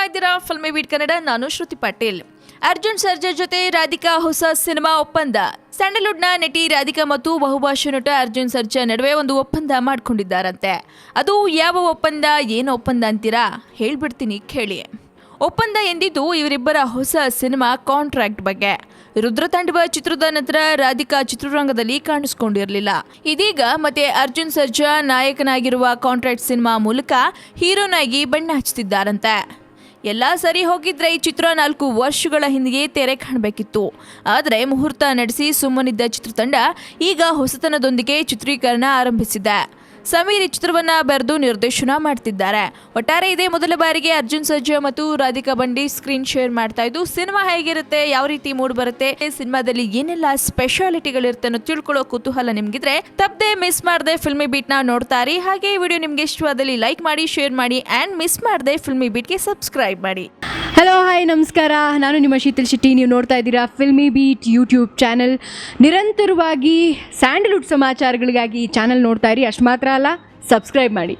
ಇದ್ದೀರಾ filmy beet Kannada. ನಾನು ಶ್ರುತಿ ಪಾಟೀಲ್. ಅರ್ಜುನ್ ಸರ್ಜಾ ಜೊತೆ ರಾಧಿಕಾ ಹೊಸ ಸಿನಿಮಾ ಒಪ್ಪಂದ. ಸ್ಯಾಂಡಲ್ವುಡ್ನ ನಟಿ ರಾಧಿಕಾ ಮತ್ತು ಬಹುಭಾಷಾ ನಟ ಅರ್ಜುನ್ ಸರ್ಜಾ ನಡುವೆ ಒಂದು ಒಪ್ಪಂದ ಮಾಡ್ಕೊಂಡಿದ್ದಾರಂತೆ. ಅದು ಯಾವ ಒಪ್ಪಂದ, ಏನು ಒಪ್ಪಂದ ಅಂತೀರಾ? ಹೇಳ್ಬಿಡ್ತೀನಿ ಕೇಳಿ. ಒಪ್ಪಂದ ಎಂದಿದ್ದು ಇವರಿಬ್ಬರ ಹೊಸ ಸಿನಿಮಾ ಕಾಂಟ್ರಾಕ್ಟ್ ಬಗ್ಗೆ. ರುದ್ರತಾಂಡವ ಚಿತ್ರದ ನಂತರ ರಾಧಿಕಾ ಚಿತ್ರರಂಗದಲ್ಲಿ ಕಾಣಿಸ್ಕೊಂಡಿರಲಿಲ್ಲ. ಇದೀಗ ಮತ್ತೆ ಅರ್ಜುನ್ ಸರ್ಜಾ ನಾಯಕನಾಗಿರುವ ಕಾಂಟ್ರಾಕ್ಟ್ ಸಿನಿಮಾ ಮೂಲಕ ಹೀರೋನಾಗಿ ಬಣ್ಣ ಹಚ್ಚುತ್ತಿದ್ದಾರಂತೆ. ಎಲ್ಲ ಸರಿ ಹೋಗಿದ್ರೆ ಈ ಚಿತ್ರ 4 ವರ್ಷಗಳ ಹಿಂದೆಯೇ ತೆರೆ ಕಾಣಬೇಕಿತ್ತು. ಆದರೆ ಮುಹೂರ್ತ ನಡೆಸಿ ಸುಮ್ಮನಿದ್ದ ಚಿತ್ರತಂಡ ಈಗ ಹೊಸತನದೊಂದಿಗೆ ಚಿತ್ರೀಕರಣ ಆರಂಭಿಸಿದೆ. ಸಮೀರ್ ಈ ಚಿತ್ರವನ್ನ ಬರೆದು ನಿರ್ದೇಶನ ಮಾಡ್ತಿದ್ದಾರೆ. ಒಟ್ಟಾರೆ ಇದೇ ಮೊದಲ ಬಾರಿಗೆ ಅರ್ಜುನ್ ಸರ್ಜಾ ಮತ್ತು ರಾಧಿಕಾ ಬಂಡಿ ಸ್ಕ್ರೀನ್ ಶೇರ್ ಮಾಡ್ತಾ ಇದ್ದು, ಸಿನಿಮಾ ಹೇಗಿರುತ್ತೆ, ಯಾವ ರೀತಿ ಮೂಡ್ ಬರುತ್ತೆ, ಸಿನಿಮಾದಲ್ಲಿ ಏನೆಲ್ಲ ಸ್ಪೆಷಾಲಿಟಿಗಳಿರುತ್ತೆ ಅನ್ನೋ ತಿಳ್ಕೊಳ್ಳೋ ಕುತೂಹಲ ನಿಮ್ಗಿದ್ರೆ ತಪ್ಪದೆ ಮಿಸ್ ಮಾಡದೆ ಫಿಲ್ಮಿ ಬೀಟ್ ನ ನೋಡ್ತಾ ಇರಿ. ಹಾಗೆ ಈ ವಿಡಿಯೋ ನಿಮ್ಗೆ ಇಷ್ಟವಾದಲ್ಲಿ ಲೈಕ್ ಮಾಡಿ, ಶೇರ್ ಮಾಡಿ ಅಂಡ್ ಮಿಸ್ ಮಾಡದೆ ಫಿಲ್ಮಿ ಬೀಟ್ಗೆ ಸಬ್ಸ್ಕ್ರೈಬ್ ಮಾಡಿ. ಹಲೋ, ಹಾಯ್, ನಮಸ್ಕಾರ. ನಾನು ನಿಮ್ಮ ಶೀತಲ್ ಶೆಟ್ಟಿ. ನೀವು ನೋಡ್ತಾ ಇದ್ದೀರಾ ಫಿಲ್ಮಿ ಬೀಟ್ ಯೂಟ್ಯೂಬ್ ಚಾನಲ್. ನಿರಂತರವಾಗಿ ಸ್ಯಾಂಡಲ್ವುಡ್ ಸಮಾಚಾರಗಳಿಗಾಗಿ ಚಾನಲ್ ನೋಡ್ತಾ ಇರಿ. ಅಷ್ಟು ಮಾತ್ರ ಅಲ್ಲ, ಸಬ್ಸ್ಕ್ರೈಬ್ ಮಾಡಿ.